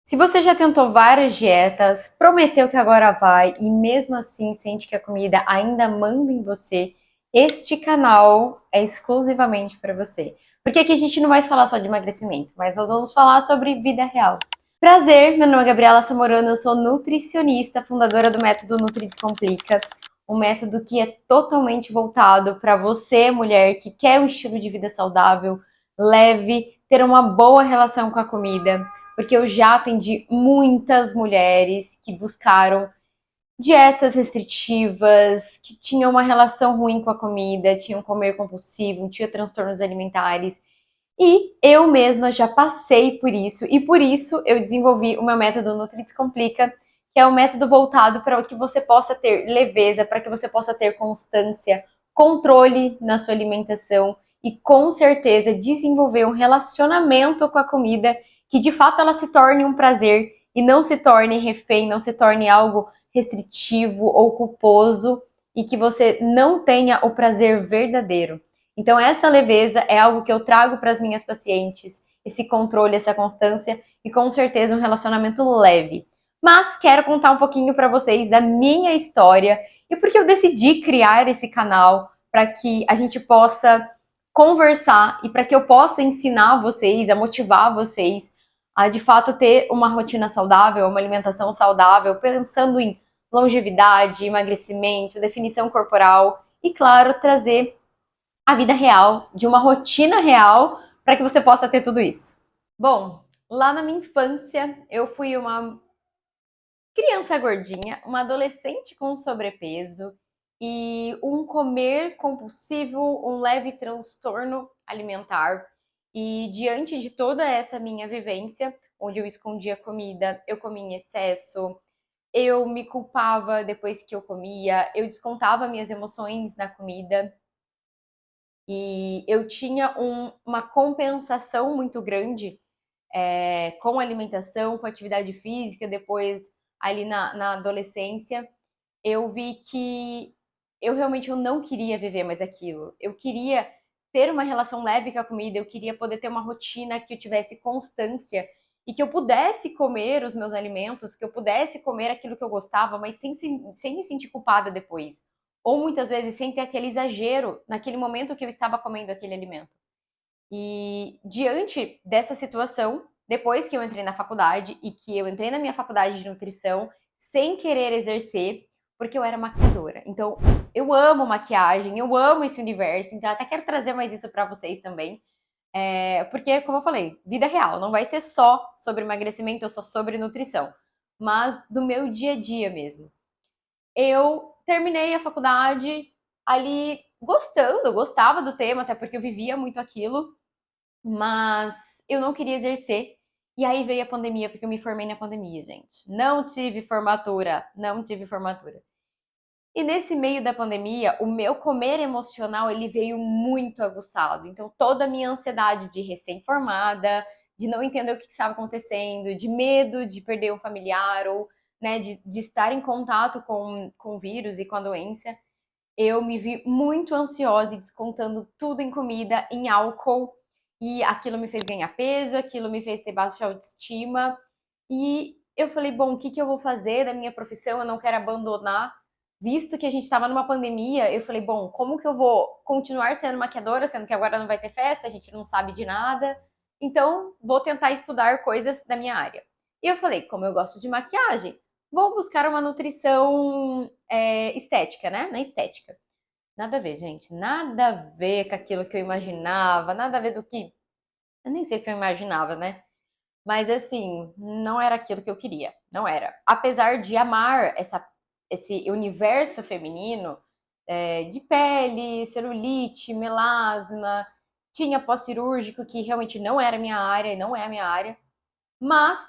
Se você já tentou várias dietas, prometeu que agora vai e mesmo assim sente que a comida ainda manda em você, este canal é exclusivamente para você. Porque aqui a gente não vai falar só de emagrecimento, mas nós vamos falar sobre vida real. Prazer, meu nome é Gabriela Samorano, eu sou nutricionista, fundadora do método Nutri Descomplica, um método que é totalmente voltado para você, mulher, que quer um estilo de vida saudável, leve, ter uma boa relação com a comida, porque eu já atendi muitas mulheres que buscaram dietas restritivas, que tinham uma relação ruim com a comida, tinham comer compulsivo, tinham transtornos alimentares. E eu mesma já passei por isso, e por isso eu desenvolvi o meu método Nutri Descomplica, que é um método voltado para que você possa ter leveza, para que você possa ter constância, controle na sua alimentação e com certeza desenvolver um relacionamento com a comida que de fato ela se torne um prazer e não se torne refém, não se torne algo restritivo ou culposo e que você não tenha o prazer verdadeiro. Então, essa leveza é algo que eu trago para as minhas pacientes, esse controle, essa constância e com certeza um relacionamento leve. Mas quero contar um pouquinho para vocês da minha história e porque eu decidi criar esse canal para que a gente possa conversar e para que eu possa ensinar vocês, a motivar vocês a de fato ter uma rotina saudável, uma alimentação saudável, pensando em longevidade, emagrecimento, definição corporal e, claro, trazer a vida real, de uma rotina real, para que você possa ter tudo isso. Bom, lá na minha infância, eu fui uma criança gordinha, uma adolescente com sobrepeso e um comer compulsivo, um leve transtorno alimentar. E diante de toda essa minha vivência, onde eu escondia comida, eu comia em excesso, eu me culpava depois que eu comia, eu descontava minhas emoções na comida. E eu tinha uma compensação muito grande com alimentação, com atividade física. Depois, ali na adolescência, eu vi que eu realmente eu não queria viver mais aquilo. Eu queria ter uma relação leve com a comida, eu queria poder ter uma rotina que eu tivesse constância e que eu pudesse comer os meus alimentos, que eu pudesse comer aquilo que eu gostava, mas sem me sentir culpada depois. Ou muitas vezes sem ter aquele exagero naquele momento que eu estava comendo aquele alimento. E diante dessa situação, depois que eu entrei na faculdade e que eu entrei na minha faculdade de nutrição sem querer exercer, porque eu era maquiadora. Então, eu amo maquiagem, eu amo esse universo, então até quero trazer mais isso para vocês também. Porque, como eu falei, vida real, não vai ser só sobre emagrecimento ou só sobre nutrição, mas do meu dia a dia mesmo. Eu terminei a faculdade ali gostando, eu gostava do tema, até porque eu vivia muito aquilo, mas eu não queria exercer. E aí veio a pandemia, porque eu me formei na pandemia, gente. Não tive formatura, não tive formatura. E nesse meio da pandemia, o meu comer emocional, ele veio muito aguçado. Então, toda a minha ansiedade de recém-formada, de não entender o que estava acontecendo, de medo de perder um familiar ou né, de estar em contato com o vírus e com a doença, eu me vi muito ansiosa e descontando tudo em comida, em álcool, e aquilo me fez ganhar peso, aquilo me fez ter baixa autoestima. E eu falei, bom, o que, que eu vou fazer da minha profissão? Eu não quero abandonar. Visto que a gente estava numa pandemia, eu falei, bom, como que eu vou continuar sendo maquiadora, sendo que agora não vai ter festa, a gente não sabe de nada. Então, vou tentar estudar coisas da minha área. E eu falei, como eu gosto de maquiagem, vou buscar uma nutrição estética, né? Na estética. Nada a ver, gente. Nada a ver com aquilo que eu imaginava, nada a ver do que. Eu nem sei o que eu imaginava, né? Mas assim, não era aquilo que eu queria. Não era. Apesar de amar esse universo feminino de pele, celulite, melasma, tinha pós-cirúrgico, que realmente não era minha área e não é a minha área. Mas,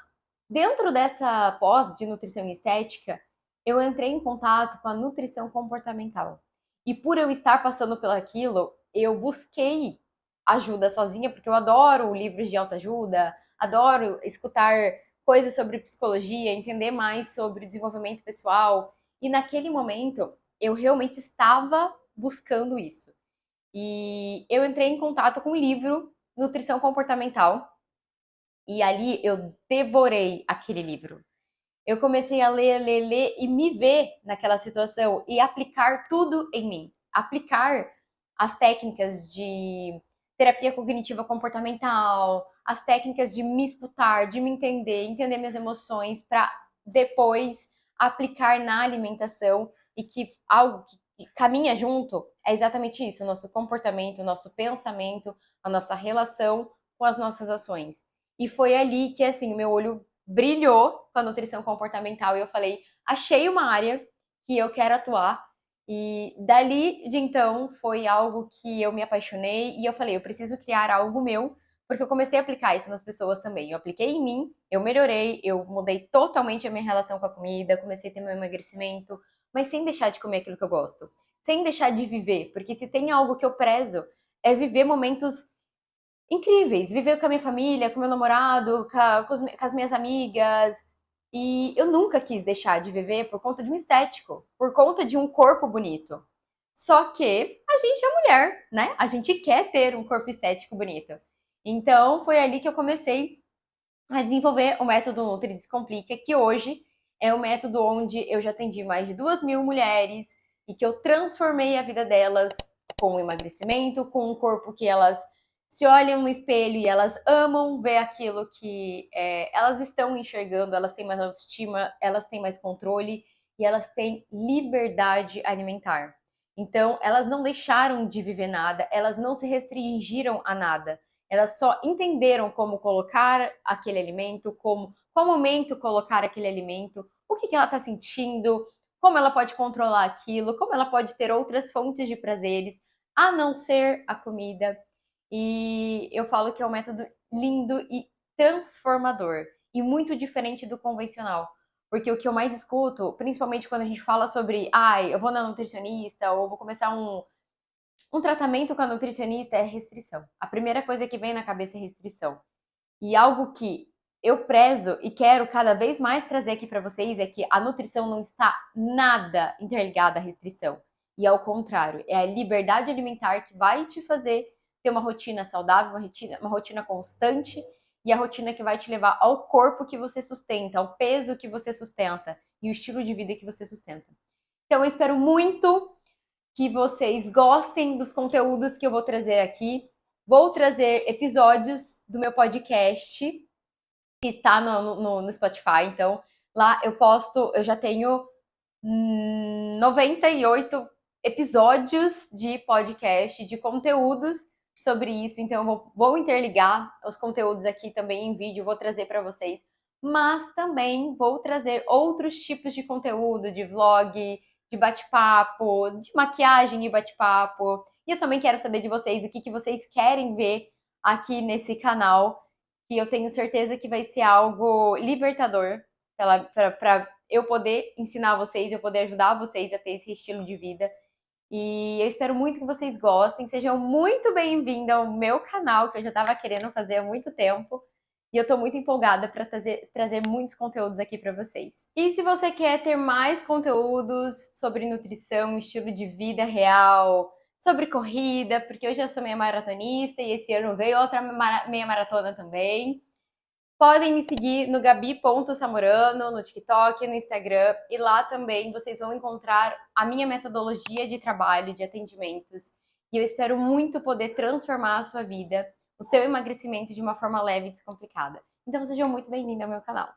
dentro dessa pós de nutrição e estética, eu entrei em contato com a nutrição comportamental. E por eu estar passando por aquilo, eu busquei ajuda sozinha, porque eu adoro livros de autoajuda, adoro escutar coisas sobre psicologia, entender mais sobre desenvolvimento pessoal. E naquele momento, eu realmente estava buscando isso. E eu entrei em contato com o livro Nutrição Comportamental, E ali eu devorei aquele livro. Eu comecei a ler, ler, ler e me ver naquela situação e aplicar tudo em mim. Aplicar as técnicas de terapia cognitiva comportamental, as técnicas de me escutar, de me entender, entender minhas emoções, para depois aplicar na alimentação e que algo que caminha junto é exatamente isso: o nosso comportamento, o nosso pensamento, a nossa relação com as nossas ações. E foi ali que, assim, o meu olho brilhou com a nutrição comportamental e eu falei, achei uma área que eu quero atuar. E dali de então foi algo que eu me apaixonei e eu falei, eu preciso criar algo meu, porque eu comecei a aplicar isso nas pessoas também. Eu apliquei em mim, eu melhorei, eu mudei totalmente a minha relação com a comida, comecei a ter meu emagrecimento, mas sem deixar de comer aquilo que eu gosto, sem deixar de viver, porque se tem algo que eu prezo é viver momentos incríveis, viver com a minha família, com o meu namorado, com as minhas amigas. E eu nunca quis deixar de viver por conta de um estético, por conta de um corpo bonito. Só que a gente é mulher, né? A gente quer ter um corpo estético bonito. Então foi ali que eu comecei a desenvolver o método Nutri Descomplica, que hoje é um método onde eu já atendi mais de 2.000 mulheres e que eu transformei a vida delas com o emagrecimento, com um corpo que elas se olham no espelho e elas amam ver aquilo que elas estão enxergando, elas têm mais autoestima, elas têm mais controle e elas têm liberdade alimentar. Então, elas não deixaram de viver nada, elas não se restringiram a nada. Elas só entenderam como colocar aquele alimento, como qual momento colocar aquele alimento, o que ela está sentindo, como ela pode controlar aquilo, como ela pode ter outras fontes de prazeres, a não ser a comida. E eu falo que é um método lindo e transformador e muito diferente do convencional. Porque o que eu mais escuto, principalmente quando a gente fala sobre, ai, eu vou na nutricionista ou vou começar um tratamento com a nutricionista, é restrição. A primeira coisa que vem na cabeça é restrição. E algo que eu prezo e quero cada vez mais trazer aqui para vocês é que a nutrição não está nada interligada à restrição. E ao contrário, é a liberdade alimentar que vai te fazer ter uma rotina saudável, uma rotina constante e a rotina que vai te levar ao corpo que você sustenta, ao peso que você sustenta e o estilo de vida que você sustenta. Então eu espero muito que vocês gostem dos conteúdos que eu vou trazer aqui. Vou trazer episódios do meu podcast, que está no Spotify. Então, lá eu posto, eu já tenho 98 episódios de podcast, de conteúdos sobre isso. Então, eu vou interligar os conteúdos aqui também em vídeo, vou trazer para vocês. Mas também vou trazer outros tipos de conteúdo, de vlog, de bate-papo, de maquiagem e bate-papo. E eu também quero saber de vocês o que vocês querem ver aqui nesse canal, que eu tenho certeza que vai ser algo libertador para eu poder ensinar vocês, eu poder ajudar vocês a ter esse estilo de vida. E eu espero muito que vocês gostem. Sejam muito bem-vindos ao meu canal, que eu já estava querendo fazer há muito tempo. E eu estou muito empolgada para trazer muitos conteúdos aqui para vocês. E se você quer ter mais conteúdos sobre nutrição, estilo de vida real, sobre corrida, porque hoje eu sou meia maratonista e esse ano veio outra meia maratona também. Podem me seguir no gabi.samorano, no TikTok, no Instagram, e lá também vocês vão encontrar a minha metodologia de trabalho, de atendimentos. E eu espero muito poder transformar a sua vida, o seu emagrecimento de uma forma leve e descomplicada. Então sejam muito bem-vindos ao meu canal.